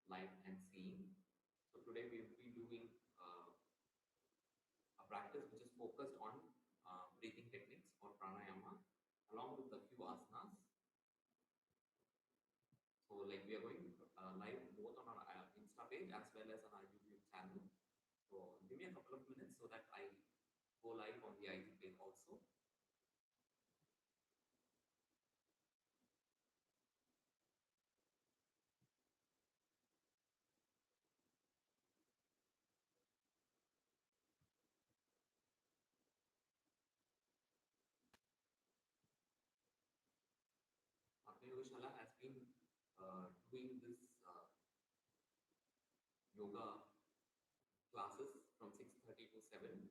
live and seeing. So today we will be doing a practice which is focused on breathing techniques or pranayama along with a few asanas. So like we are going live both on our Insta page as well as on our YouTube channel. So give me a couple of minutes so that I go live on the IG page also. Shala has been doing this yoga classes from 6:30 to 7.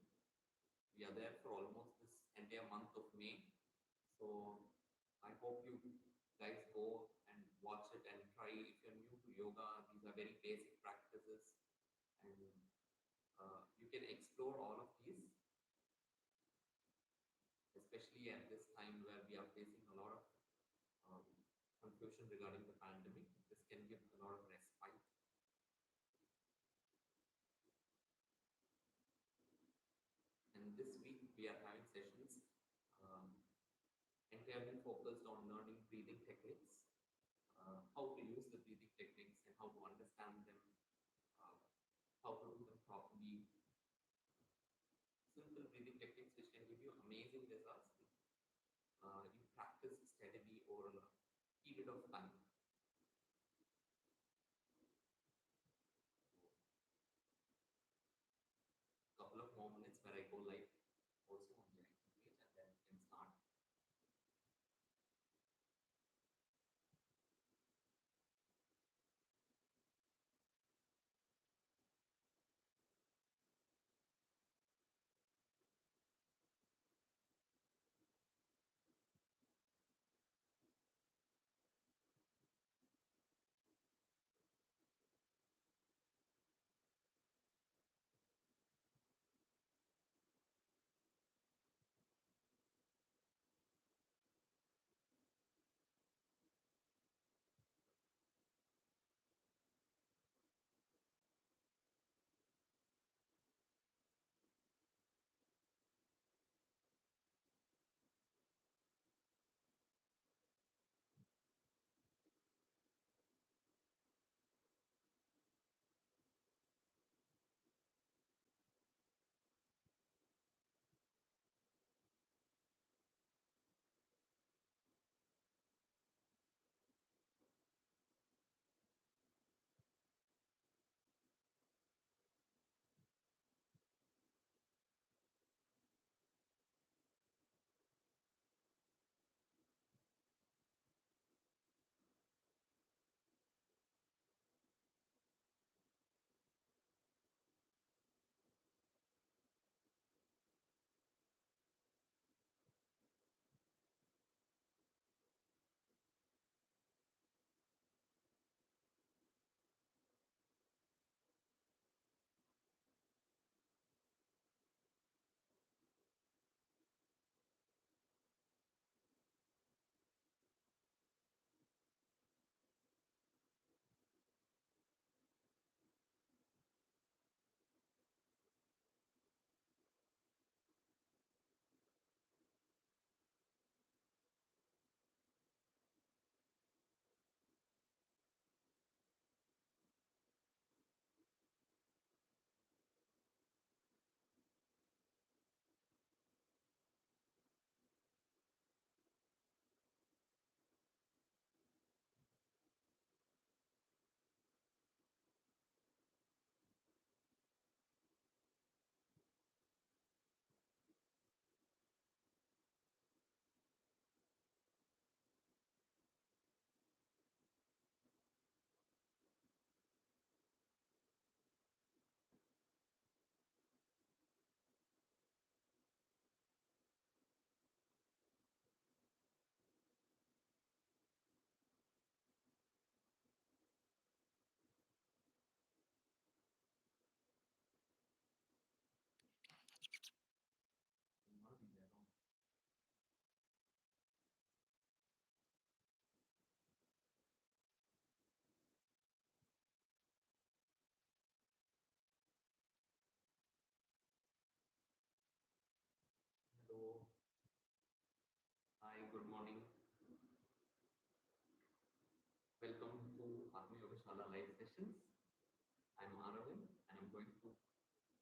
We are there for almost this entire month of May. So I hope you guys go and watch it and try. If you're new to yoga, these are very basic practices, and you can explore all of these, especially at this time where we are facing a lot of um, confusion regarding the pandemic. This can give a lot of respite. And this week we are having sessions um, entirely focused on learning breathing techniques, how to use the breathing techniques and how to understand them, uh, how to do them properly. Simple breathing techniques which can give you amazing results if you practice steadily over a period of time. A couple of more minutes where I go live also on the active page and then we can start.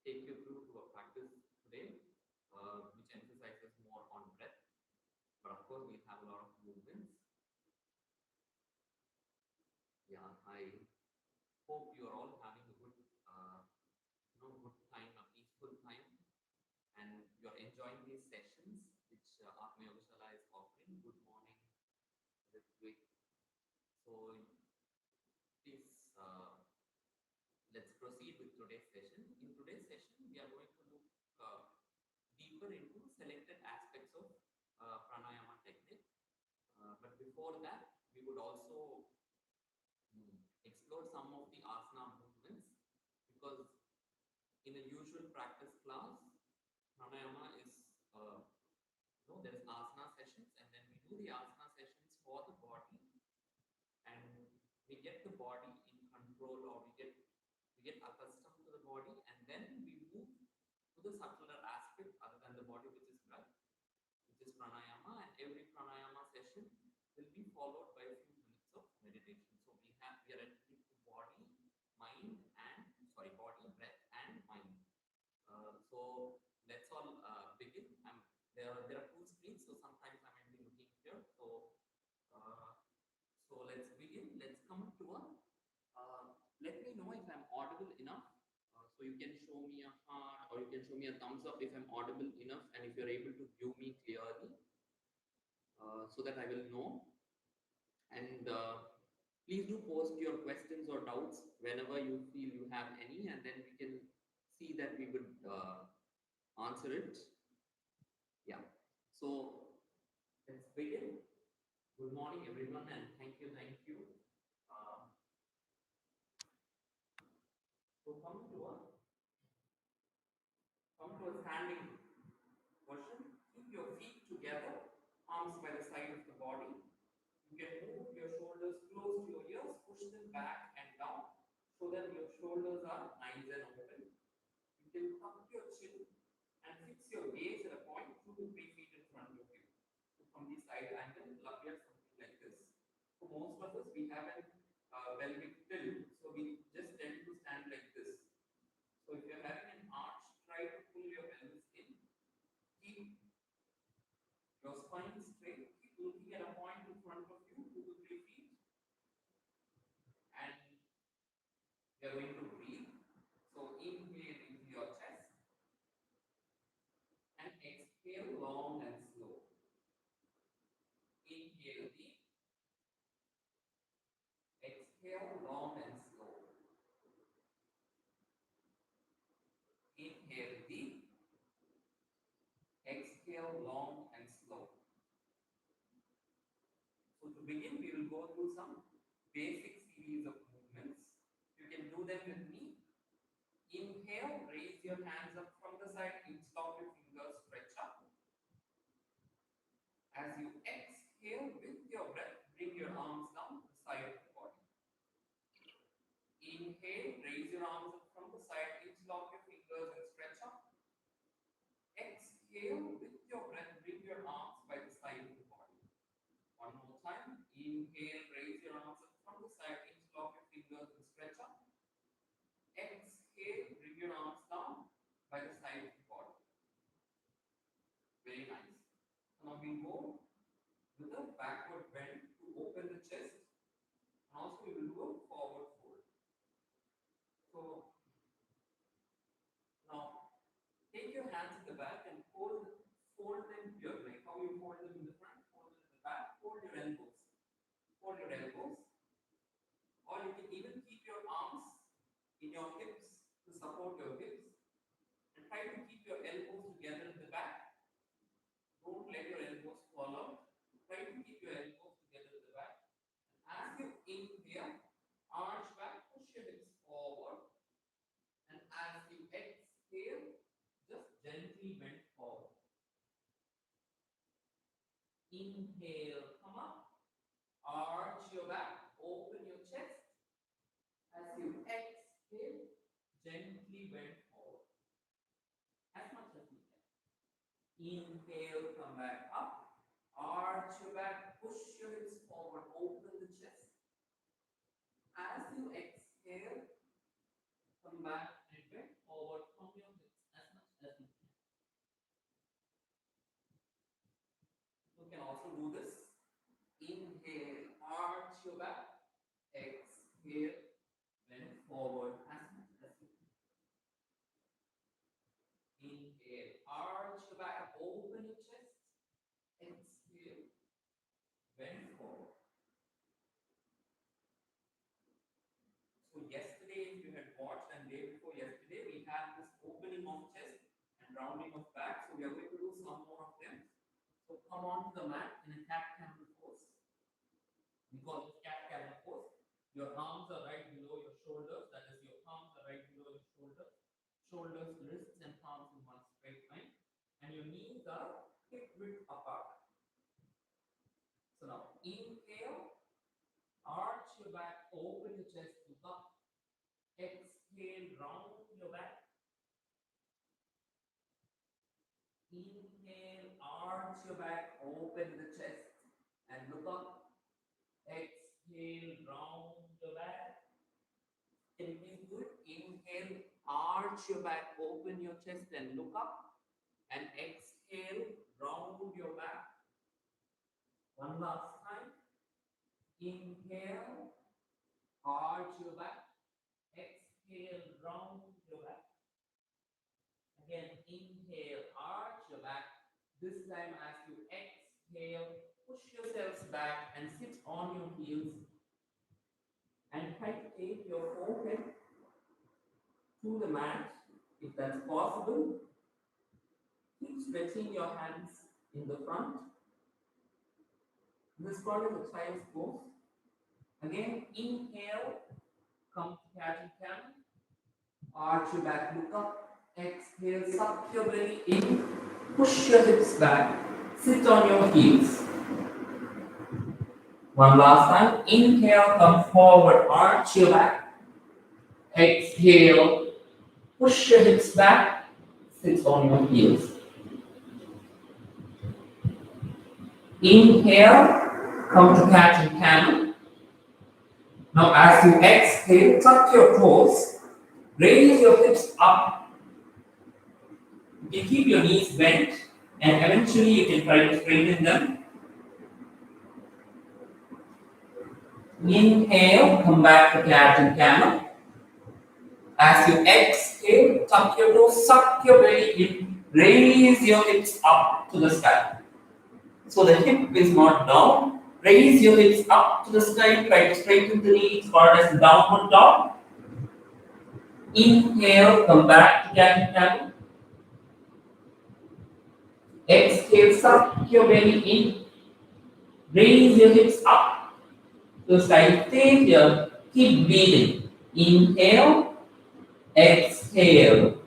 take you through to a practice today, which emphasizes more on breath. But of course, we have a lot of movements. Yeah, I hope you are all having a good, good time, a peaceful time, and you're enjoying these sessions which Atma Yoga Shala is offering. Good morning, Ritvik. So please, let's proceed with today's session. In today's session, we are going to look deeper into selected aspects of pranayama technique. But before that, we would also explore some of the asana movements, because in a usual practice class, pranayama is, there's asana sessions, and then we do the asana sessions for the body, and we get the body in control, or we get accustomed to the body, and then we move to the subtler aspect other than the body, which is breath, which is pranayama. And every pranayama session will be followed by a few minutes of meditation. So we are entering to body, breath, and mind. So let's all begin. There are two screens, so sometimes I might be looking here. So let's begin. Let's come to a. Let me know if I'm audible enough. So you can show me a heart, or you can show me a thumbs up if I'm audible enough, and if you're able to view me clearly, so that I will know. And please do post your questions or doubts whenever you feel you have any, and then we can see that we would answer it. Yeah. So let's begin. Good morning, everyone, and thank you. So come to a standing version. Keep your feet together, arms by the side of the body. You can move your shoulders close to your ears, push them back and down so that your shoulders are nice and open. You can tuck your chin and fix your gaze at a point 2 to 3 feet in front of you. So from the side angle, it will appear something like this. For most of us, we have a pelvic tilt, so we just tend to stand like this. So if you're having an arch, try to pull your pelvis in. Keep your spine straight. Keep looking at a point in front of you, 2 to 3 feet. And we are going to breathe. So inhale into your chest. And exhale long and slow. Inhale deep. Exhale long and slow. Inhale deep. Exhale long and slow. So to begin, we will go through some basic series of movements. You can do them with me. Inhale, raise your hands up from the side, interlock your fingers, stretch up. As you exhale with your breath, bring your arms down the side of the body. Inhale, raise your arms up from the side, interlock your fingers and stretch up. Exhale with your breath, bring your arms by the side of the body. One more time. Inhale, raise your arms up from the side, interlock your fingers and stretch up. Exhale, bring your arms down by the side of the body. Very nice. Now we go with a backward bend to open the chest, and also we will do a forward fold. So now take your hands at the back and fold them here, like how you fold them in the front, fold them in the back, fold your elbows. Fold your elbows. Or you can even keep your arms in your hips to support your hips, and try to keep your elbows together in the back. Don't let your elbows fall out. Try to keep your elbows together in the back. And as you inhale, arch back, push your hips forward. And as you exhale, just gently bend forward. Inhale, come up. Arch your back, open your chest. As you exhale, gently bend forward. As much as you can. Inhale, come back up. Arch your back, push your hips forward, open the chest. As you exhale, come back and bend forward from your also do this. Inhale, arch your back. Exhale, bend forward as much as you can. Inhale, arch your back, open your chest. Exhale, bend forward. So yesterday, if you had watched, and day before yesterday, we had this opening of chest and rounding of back. So we are going to do some more of them. So come on to the mat in a cat camel pose. We call it cat camel pose. Your arms are right below your shoulders. That is, your arms are right below your shoulders. Shoulders, wrists, and palms in one straight line. And your knees are hip width apart. So now, inhale, arch your back, open your chest, look up. Exhale, round your back. Inhale, arch your back, open the chest, and look up. Exhale, round your back. Can you please do it? Inhale, arch your back, open your chest, and look up. And exhale, round your back. One last time. Inhale, arch your back. Exhale, round your back. Again, inhale, arch your back. This time as you exhale, push yourselves back and sit on your heels. And try to take your forehead to the mat, if that's possible. Keep stretching your hands in the front. This part is a child's pose. Again, inhale, come to cat and camel. Arch your back, look up. Exhale, suck your belly in. Push your hips back. Sit on your heels. One last time. Inhale, come forward, arch your back. Exhale, push your hips back. Sit on your heels. Inhale, come to cat and camel. Now as you exhale, tuck your toes. Raise your hips up. You can keep your knees bent, and eventually you can try to straighten them. Inhale, come back to cat and camel. As you exhale, tuck your toes, suck your belly in, raise your hips up to the sky. So the hip is not down. Raise your hips up to the sky, try to straighten the knees, or as downward dog. Inhale, come back to cat and camel. Exhale, suck your belly in. Raise your hips up to the sky. Stay here. Keep breathing. Inhale, exhale.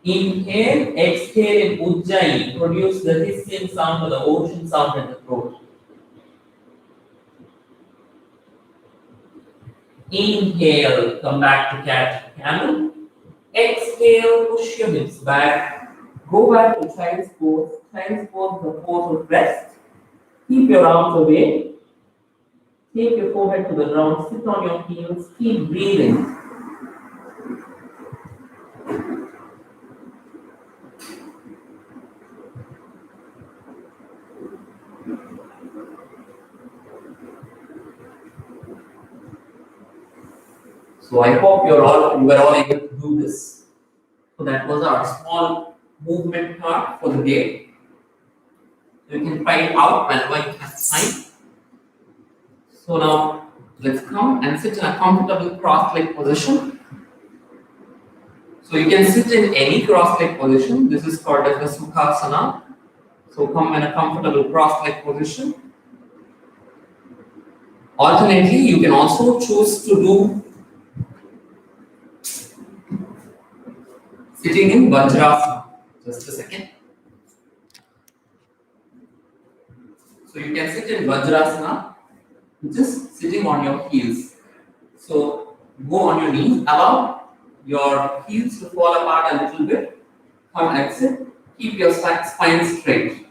Inhale, exhale in Ujjayi. Produce the hissing sound or the ocean sound in the throat. Inhale, come back to cat camel. Exhale, push your hips back. Go back to child's pose. Child's pose, the pose of rest. Keep your arms away. Take your forehead to the ground. Sit on your heels. Keep breathing. So I hope you were all able to do this. So that was our small movement part for the day. So you can try it out whenever you have time. So now let's come and sit in a comfortable cross-leg position. So you can sit in any cross-leg position. This is called as the Sukhasana. So come in a comfortable cross-leg position. Alternately, you can also choose to do sitting in Vajrasana. Just a second. So you can sit in Vajrasana, just sitting on your heels. So go on your knees, allow your heels to fall apart a little bit. Come and sit. Keep your spine straight.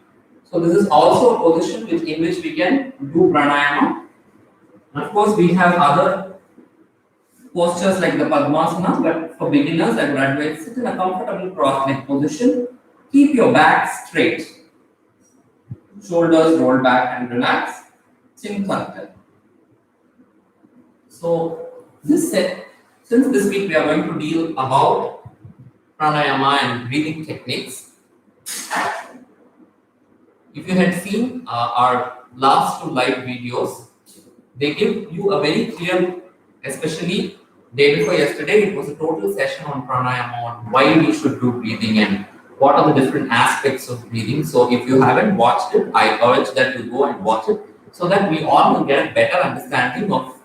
So this is also a position in which we can do pranayama. And of course, we have other postures like the Padmasana, but for beginners and graduates, sit in a comfortable cross-leg position. Keep your back straight. Shoulders roll back and relax. Chin tucked. So this set, since this week we are going to deal about pranayama and breathing techniques. If you had seen our last two live videos, they give you a very clear, especially day before yesterday, it was a total session on pranayama, on why we should do breathing and what are the different aspects of breathing. So if you haven't watched it, I urge that you go and watch it so that we all will get a better understanding of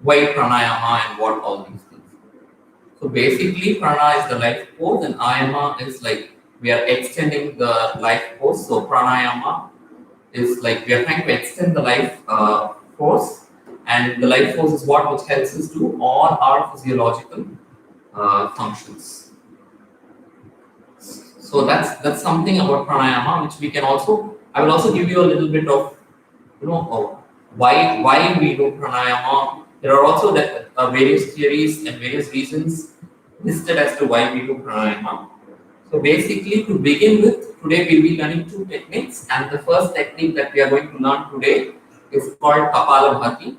why pranayama and what all these things. So basically, prana is the life force and ayama is like we are extending the life force. So pranayama is like we are trying to extend the life force, and the life force is what which helps us do all our physiological functions. So that's something about pranayama which we can also. I will also give you a little bit of why we do pranayama. There are also various theories and various reasons listed as to why we do pranayama. So basically, to begin with, today we'll be learning two techniques, and the first technique that we are going to learn today is called Kapalabhati.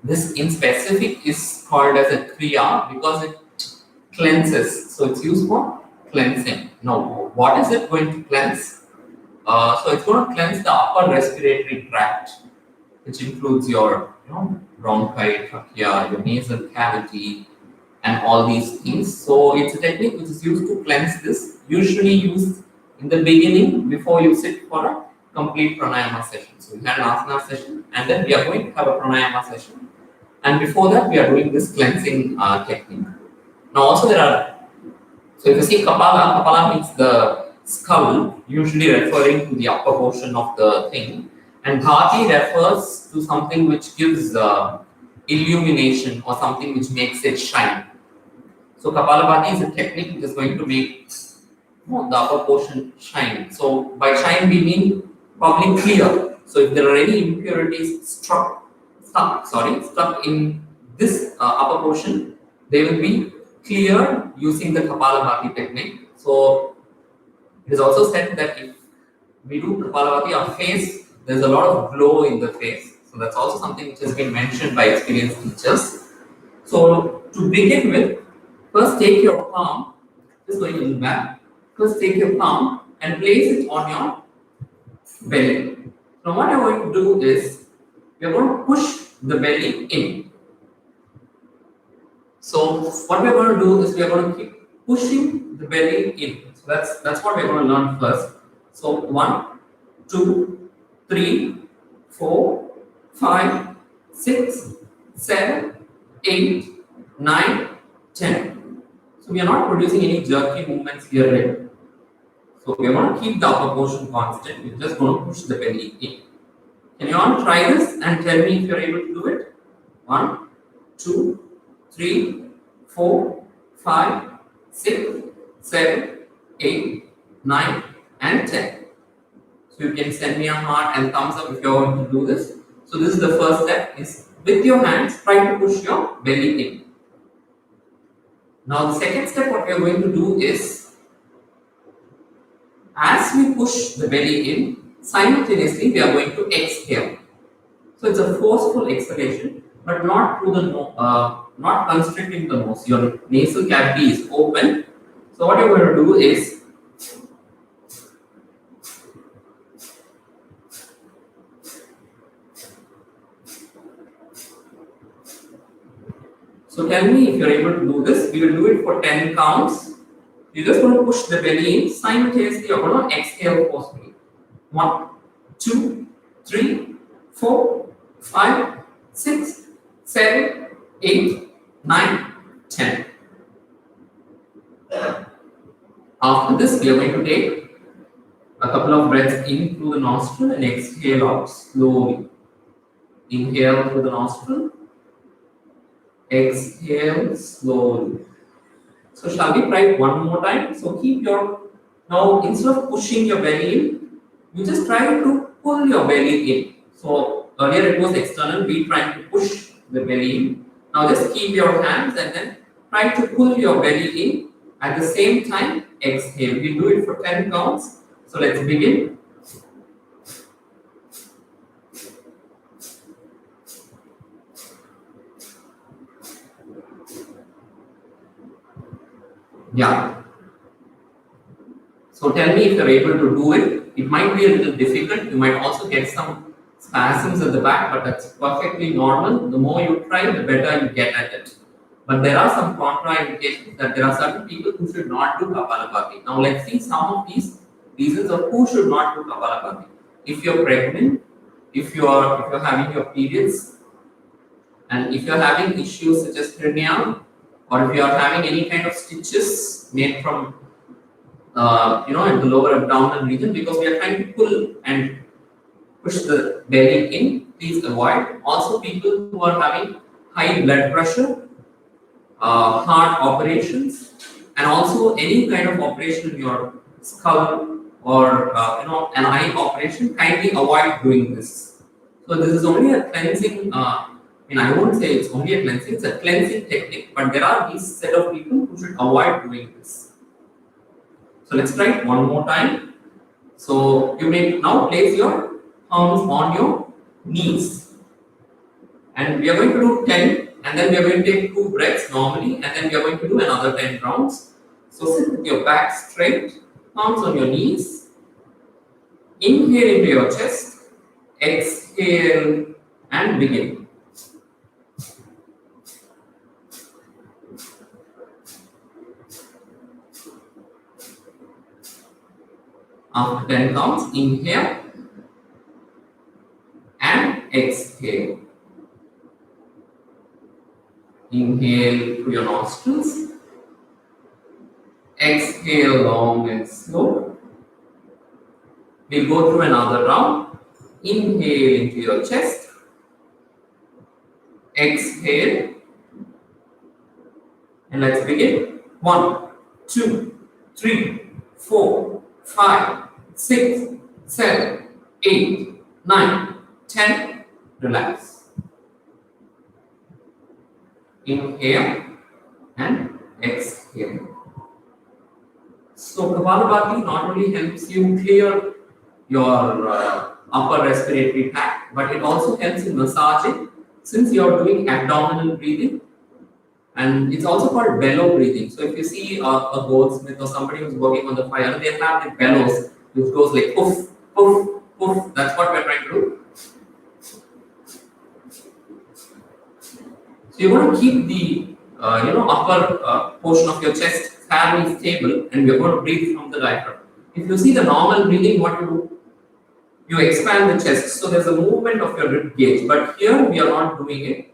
This in specific is called as a kriya because it cleanses. So it's used for cleansing. Now, what is it going to cleanse? So it's going to cleanse the upper respiratory tract, which includes your bronchi, trachea, your nasal cavity, and all these things. So it's a technique which is used to cleanse this, usually used in the beginning before you sit for a complete pranayama session. So we had an asana session and then we are going to have a pranayama session. And before that we are doing this cleansing technique. Now also there are, so if you see Kapala means the skull, usually referring to the upper portion of the thing. And Bhati refers to something which gives illumination or something which makes it shine. So Kapalabhati is a technique which is going to make the upper portion shine. So by shine we mean probably clear. So if there are any impurities stuck in this upper portion, they will be clear using the Kapalabhati technique. So it is also said that if we do Kapalabhati, our face, there's a lot of glow in the face. So that's also something which has been mentioned by experienced teachers. So to begin with, first take your palm, just going a little back. First take your palm and place it on your belly. Now what I'm going to do is, we are going to push the belly in. So what we are going to do is, we are going to keep pushing the belly in. So that's what we are going to learn first. So 1, 2, 3, 4, 5, 6, 7, 8, 9, 10. So we are not producing any jerky movements here, right? So we are going to keep the upper portion constant. We're just going to push the belly in. Can you all try this and tell me if you are able to do it? 1, 2, 3, 4, 5, 6, 7, 8, 9, and 10. So you can send me a heart and thumbs up if you are going to do this. So this is the first step, is with your hands try to push your belly in. Now the second step what we are going to do is, as we push the belly in, simultaneously we are going to exhale. So it's a forceful exhalation, but not through the nose, not constricting the nose. Your nasal cavity is open. So what you're going to do is, so tell me if you're able to do this. We will do it for 10 counts. You're just going to push the belly in. Simultaneously, you're going to exhale forcefully. 1, 2, 3, 4, 5, 6, 7, 8, 9, 10. After this, we are going to take a couple of breaths in through the nostril and exhale out slowly. Inhale through the nostril. Exhale slowly. So shall we try it one more time? So keep your, now instead of pushing your belly in, you just try to pull your belly in. So earlier it was external, we trying to push the belly in. Now just keep your hands and then try to pull your belly in. At the same time, exhale. We do it for 10 counts. So let's begin. Yeah. So tell me if you're able to do it. It might be a little difficult. You might also get some spasms at the back, but that's perfectly normal. The more you try, the better you get at it. But there are some contraindications that there are certain people who should not do Kapalabhati. Now let's see some of these reasons of who should not do Kapalabhati. If you're pregnant, if you're having your periods, and if you're having issues such as hernia, or if you are having any kind of stitches made from in the lower abdominal region, because we are trying to pull and push the belly in. Please avoid. Also, people who are having high blood pressure, heart operations, and also any kind of operation in your skull or an eye operation, kindly avoid doing this. So this is only a cleansing. I won't say it's only a cleansing; it's a cleansing technique. But there are these set of people who should avoid doing this. So let's try it one more time. So you may now place your palms on your knees, and we are going to do 10, and then we are going to take 2 breaths normally, and then we are going to do another 10 rounds. So sit with your back straight, palms on your knees. Inhale into your chest, exhale, and begin. After 10 counts, inhale and exhale. Inhale through your nostrils. Exhale long and slow. We'll go through another round. Inhale into your chest. Exhale. And let's begin. 1, 2, 3, 4, 5, 6, 7, 8, 9, 10. Relax. Inhale and exhale. So Kapalabhati not only helps you clear your upper respiratory tract, but it also helps in massaging since you are doing abdominal breathing. And it's also called bellow breathing. So if you see a goldsmith or somebody who's working on the fire, they have the bellows which goes like poof, poof, poof. That's what we're trying to do. So you want to keep the upper portion of your chest fairly stable, and we're going to breathe from the diaphragm. If you see the normal breathing, what you do? You expand the chest, so there's a movement of your rib cage. But here we are not doing it.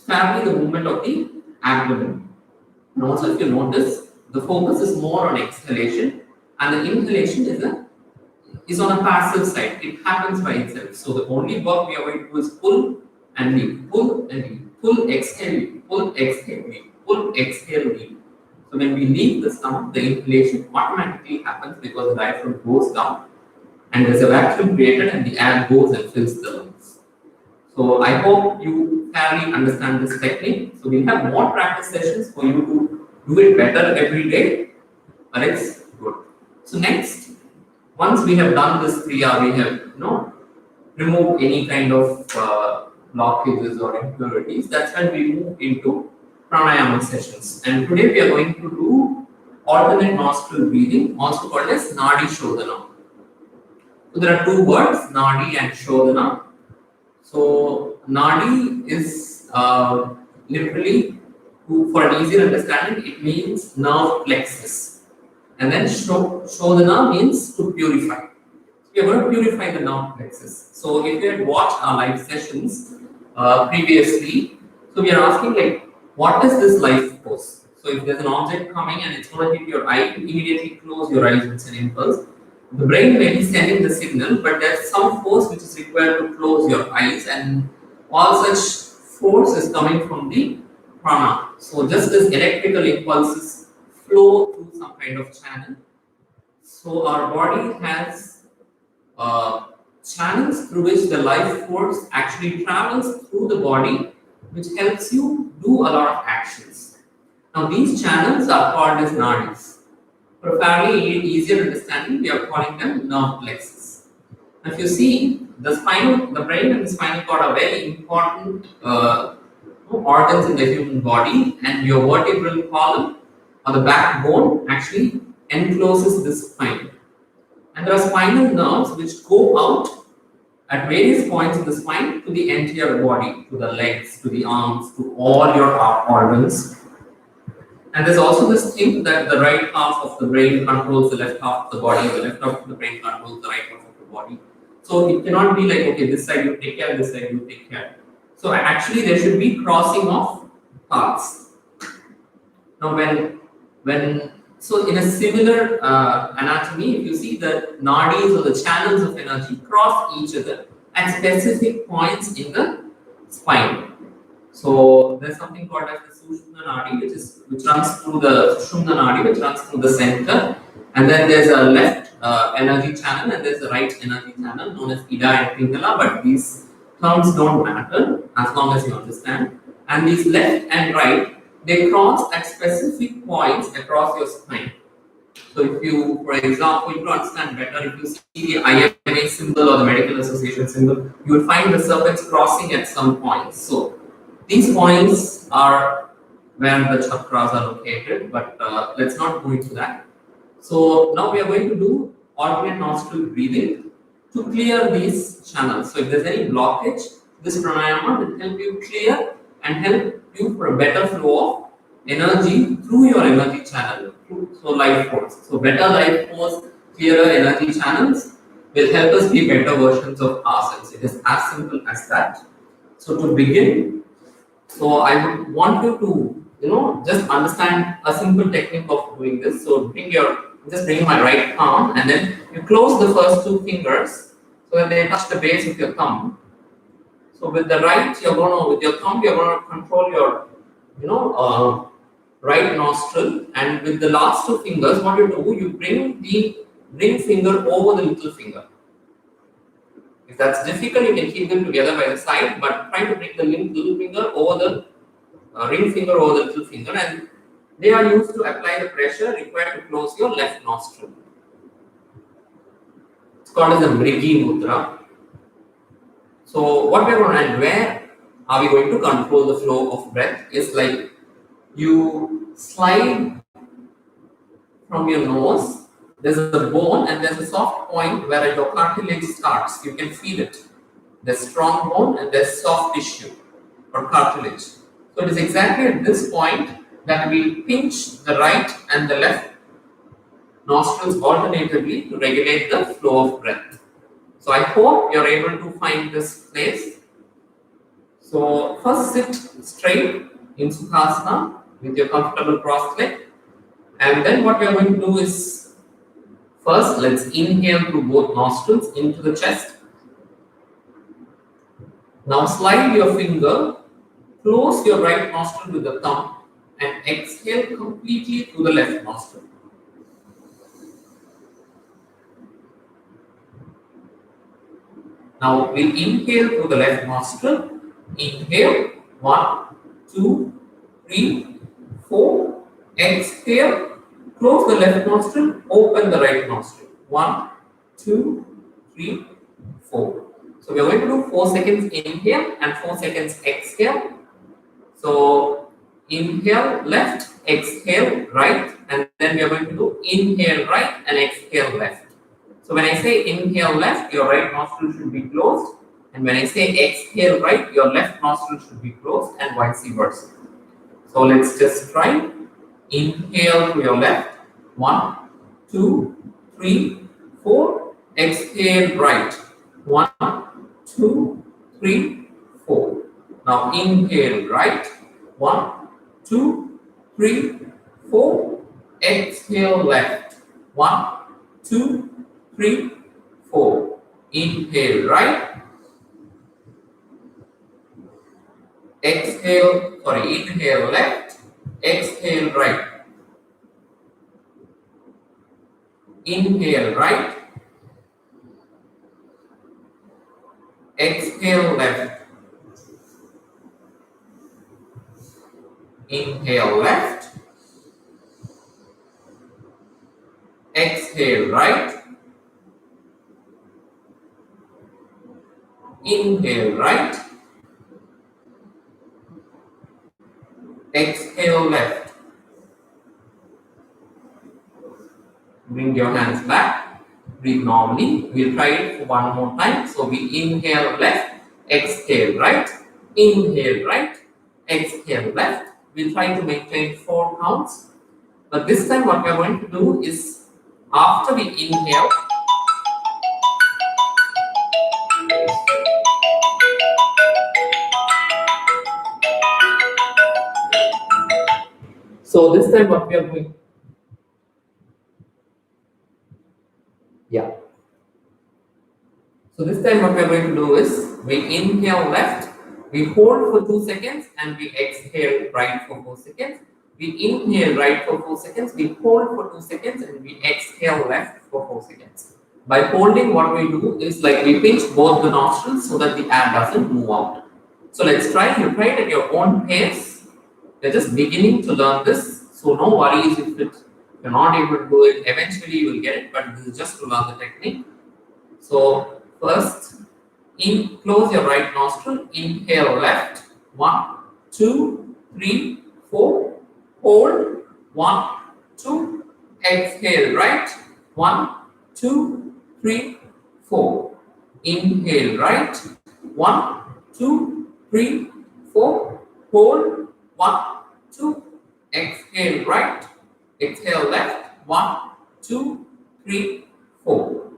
Fairly the movement of the abdomen. And also, if you notice, the focus is more on exhalation, and the inhalation is on a passive side. It happens by itself. So the only work we are going to do is pull and leave, pull and leave, pull, exhale, leave, pull, exhale, leave, pull, exhale, leave. So when we leave the stomach, the inhalation automatically happens because the diaphragm goes down and there's a vacuum created and the air goes and fills the lungs. So I hope you fairly understand this technique. So we'll have more practice sessions for you to do it better every day. Alex, good. So next, once we have done this kriya, we have removed any kind of blockages or impurities. That's when we move into pranayama sessions. And today we are going to do alternate nostril breathing, also called as Nadi Shodana. So there are 2 words, Nadi and Shodana. So Nadi is literally, for an easier understanding, it means nerve plexus. And then Shodana means to purify. So we are going to purify the nerve plexus. So if you had watched our live sessions previously, so we are asking like, what is this life force? So if there's an object coming and it's going to hit your eye, immediately close your eyes with an impulse. The brain may be sending the signal, but there's some force which is required to close your eyes, and all such force is coming from the prana. So just as electrical impulses flow through some kind of channel, so our body has channels through which the life force actually travels through the body, which helps you do a lot of actions. Now these channels are called as nadis. For fairly easier understanding, we are calling them nerve plexus. If you see, the brain and the spinal cord are very important organs in the human body, and your vertebral column or the backbone actually encloses the spine. And there are spinal nerves which go out at various points in the spine to the entire body, to the legs, to the arms, to all your organs. And there's also this thing that the right half of the brain controls the left half of the body, the left half of the brain controls the right half of the body. So it cannot be like, okay, this side you take care, this side you take care. So actually there should be crossing of paths. Now so in a similar anatomy, if you see the nadis or the channels of energy cross each other at specific points in the spine. So there's something called as the Sushumna Nadi, which runs through the Sushumna Nadi, which runs through the center, and then there's a left energy channel and there's a right energy channel known as Ida and Pingala, but these terms don't matter as long as you understand. And these left and right, they cross at specific points across your spine. So if you, for example, to understand better, if you see the IMA symbol or the medical association symbol, you will find the serpents crossing at some points. So these points are where the chakras are located, but let's not go into that. So now we are going to do alternate nostril breathing to clear these channels. So if there's any blockage, this pranayama will help you clear and help you for a better flow of energy through your energy channel. So life force. So better life force, clearer energy channels will help us be better versions of ourselves. It is as simple as that. So to begin, so I would want you to, just understand a simple technique of doing this. So bring my right palm and then you close the first two fingers so that they touch the base of your thumb. So with the right, with your thumb, you're gonna control your, right nostril, and with the last two fingers, what you do, you bring the ring finger over the little finger. If that's difficult, you can keep them together by the side, but try to bring the little finger over the ring finger over the little finger, and they are used to apply the pressure required to close your left nostril. It's called as the Mrigi Mudra. So what we are going to, and where are we going to control the flow of breath is like you slide from your nose, there's a bone and there's a soft point where your cartilage starts. You can feel it. There's strong bone and there's soft tissue or cartilage. So it is exactly at this point that we pinch the right and the left nostrils alternatively to regulate the flow of breath. So I hope you're able to find this place. So first sit straight in Sukhasana with your comfortable crossed leg. And then what we are going to do is, first let's inhale through both nostrils into the chest. Now slide your finger, close your right nostril with the thumb and exhale completely through the left nostril. Now we'll inhale through the left nostril. Inhale, 1, 2, 3, 4. Exhale, close the left nostril, open the right nostril. 1, 2, 3, 4. So we are going to do 4 seconds inhale and 4 seconds exhale. So inhale left, exhale right, and then we are going to do inhale right and exhale left. So when I say inhale left, your right nostril should be closed, and when I say exhale right, your left nostril should be closed, and vice versa. So let's just try. Inhale to your left, 1, 2, 3, 4. Exhale right, 1, 2, 3, 4. Now inhale right, 1, 2, 3, 4. Exhale left, 1, 2, 3, 4. Inhale right. Inhale left. Exhale right. Inhale right. Exhale left. Inhale left. Inhale right. Inhale right. Exhale left. Bring your hands back. Breathe normally. We'll try it for one more time. So we inhale left, exhale right. Inhale right, exhale left. We'll try to maintain 4 counts. But this time what we are going to do is, after we inhale, so this time what we are doing, yeah. So this time what we are going to do is, we inhale left, we hold for 2 seconds and we exhale right for 4 seconds. We inhale right for 4 seconds, we hold for 2 seconds and we exhale left for 4 seconds. By holding, what we do is like we pinch both the nostrils so that the air doesn't move out. So let's try, you try it at your own pace. You're just beginning to learn this, so no worries if you're not able to do it. Eventually you will get it, but this is just to learn the technique. So first, close your right nostril, inhale left, 1, 2, 3, 4, hold, 1, 2, exhale right, 1, 2, 3, 4. Inhale right, 1, 2, 3, 4, hold, 1, 2, exhale right, exhale left, 1, 2, 3, 4.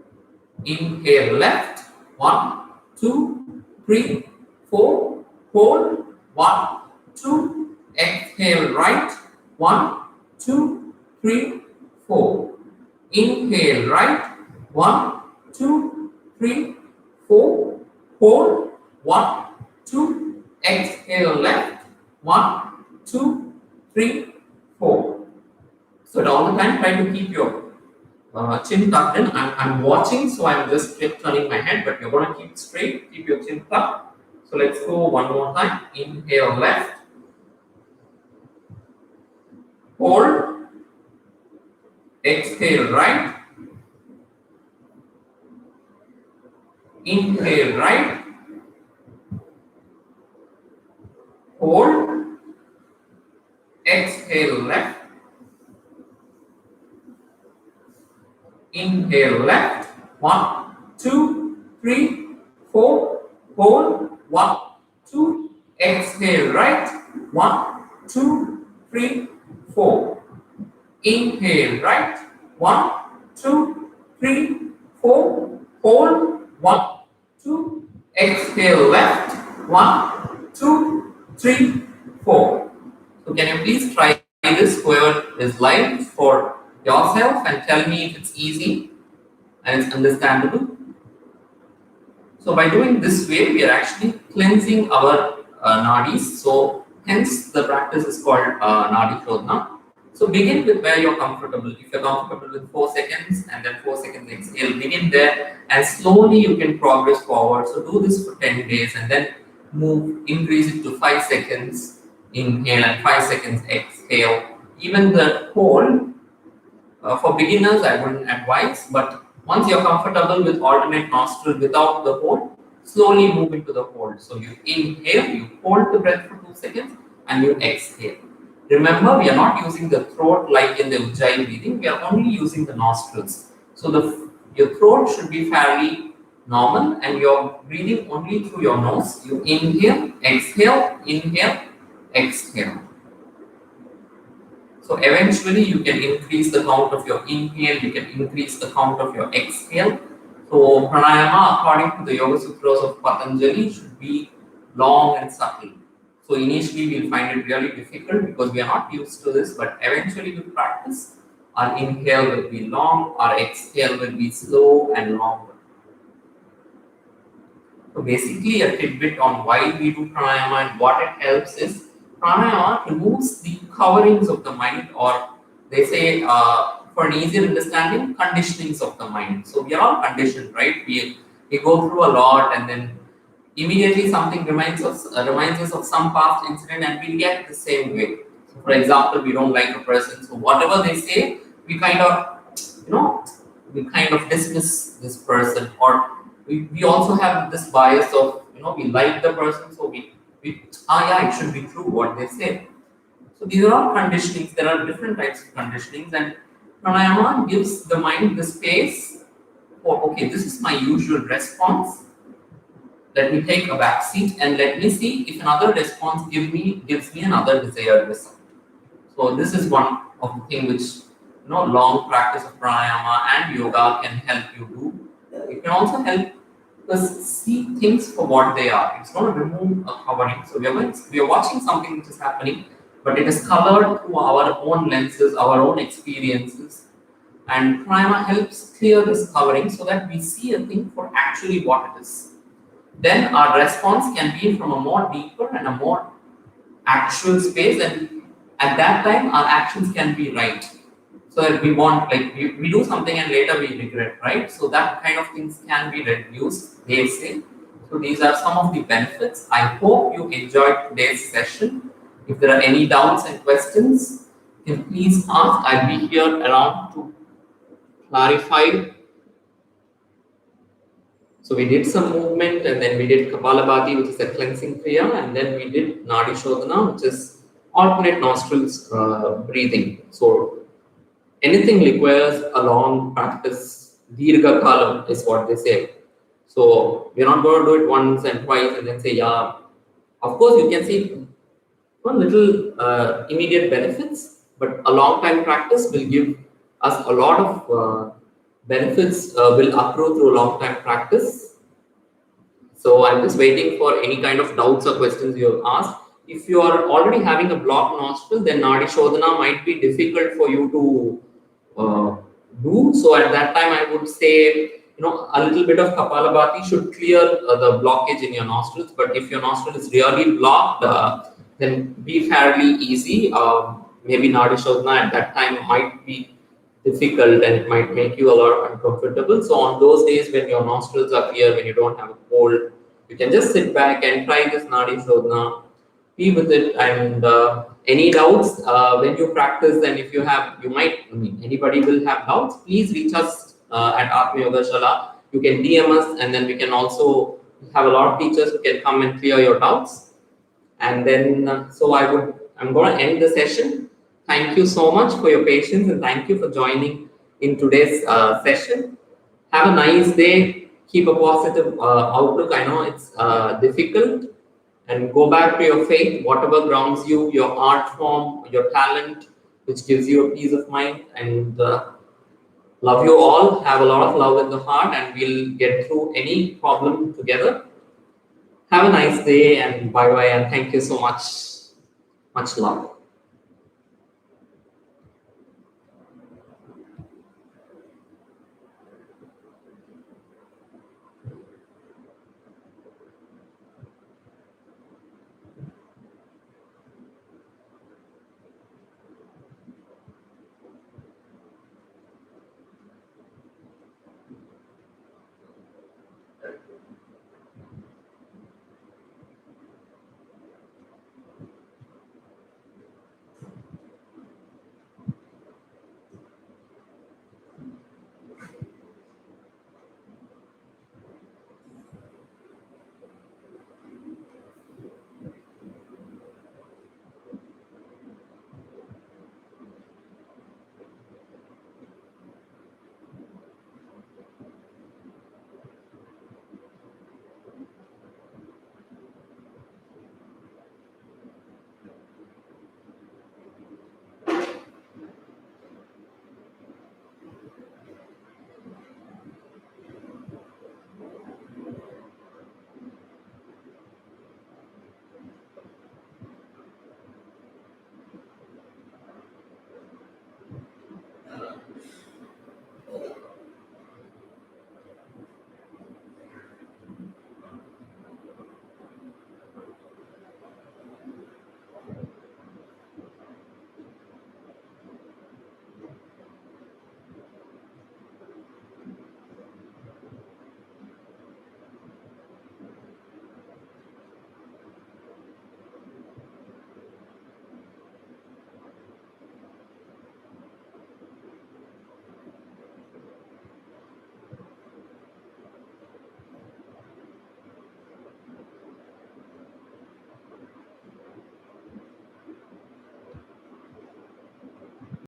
Inhale left, 1, 2, 3, 4, hold, 1, 2, exhale right, 1, 2, 3, 4. Inhale right, 1, 2, 3, 4, hold, 1, 2, exhale left, 1, 2, 3, 4. So at all the time try to keep your chin tucked in. I'm watching, so I'm just turning my head, but you're going to keep straight, keep your chin tucked. So let's go one more time. Inhale left, hold, exhale right, inhale right, hold, exhale left, inhale left, 1, 2, 3, 4, hold, 1, 2, exhale right, 1, 2, 3, 4. Inhale right, 1, 2, 3, 4, hold, 1, 2, exhale left, 1, 2, 3, 4. So can you please try this, whoever is live, for yourself and tell me if it's easy and it's understandable. So by doing this way, we are actually cleansing our nadis. So hence the practice is called Nadi Shodana. So begin with where you're comfortable. If you're comfortable with 4 seconds and then 4 seconds exhale, begin there and slowly you can progress forward. So do this for 10 days and then increase it to 5 seconds inhale and 5 seconds exhale. Even the hold, for beginners I wouldn't advise, but once you're comfortable with alternate nostril without the hold, slowly move into the hold. So you inhale, you hold the breath for 2 seconds and you exhale. Remember, we are not using the throat like in the Ujjayi breathing, we are only using the nostrils. So your throat should be fairly normal and you're breathing only through your nose. You inhale, exhale, exhale. So eventually you can increase the count of your inhale, you can increase the count of your exhale. So pranayama, according to the Yoga Sutras of Patanjali, should be long and subtle. So initially we'll find it really difficult because we are not used to this, but eventually with practice, our inhale will be long, our exhale will be slow and longer. So basically a tidbit on why we do pranayama and what it helps is, pranayama removes the coverings of the mind, or they say for an easier understanding, conditionings of the mind. So we are all conditioned, right? We go through a lot and then immediately something reminds us of some past incident and we react the same way. So for example, we don't like a person, so whatever they say, we kind of, we kind of dismiss this person, or we also have this bias of, we like the person, so yeah, it should be true what they say. So these are all conditionings. There are different types of conditionings, and pranayama gives the mind the space for, okay, this is my usual response. Let me take a back seat and let me see if another response gives me another desired result. So this is one of the things which, long practice of pranayama and yoga can help you do. It can also help us see things for what they are. It's going to remove a covering. So we are watching something which is happening, but it is colored through our own lenses, our own experiences. And pranayama helps clear this covering so that we see a thing for actually what it is. Then our response can be from a more deeper and a more actual space, and at that time our actions can be right. So that we want, like, we do something and later we regret, right? So that kind of things can be reduced, they say. So these are some of the benefits. I hope you enjoyed today's session. If there are any doubts and questions, you can please ask. I'll be here around to clarify. So we did some movement, and then we did Kapalabhati, which is a cleansing kriya, and then we did Nadi Shodana, which is alternate nostrils breathing. So anything requires a long practice. Dirgha kalam is what they say. So we're not going to do it once and twice and then say, yeah. Of course, you can see one little immediate benefits, but a long time practice will give us a lot of benefits will accrue through long time practice. So I'm just waiting for any kind of doubts or questions you have asked. If you are already having a blocked nostril, then Nadi Shodana might be difficult for you to do. So at that time, I would say, a little bit of Kapalabhati should clear the blockage in your nostrils. But if your nostril is really blocked, then be fairly easy. Maybe Nadi Shodana at that time might be difficult and it might make you a lot uncomfortable. So on those days when your nostrils are clear, when you don't have a cold, you can just sit back and try this Nadi Shodhana, be with it. And any doubts when you practice, and if you have, anybody will have doubts, please reach us at Atma Yoga Shala. You can DM us, and then we can also have a lot of teachers who can come and clear your doubts. And then, so I'm going to end the session. Thank you so much for your patience, and thank you for joining in today's session. Have a nice day. Keep a positive outlook. I know it's difficult, and go back to your faith, whatever grounds you, your art form, your talent, which gives you a peace of mind. And love you all. Have a lot of love in the heart, and we'll get through any problem together. Have a nice day, and bye bye, and thank you so much. Much love.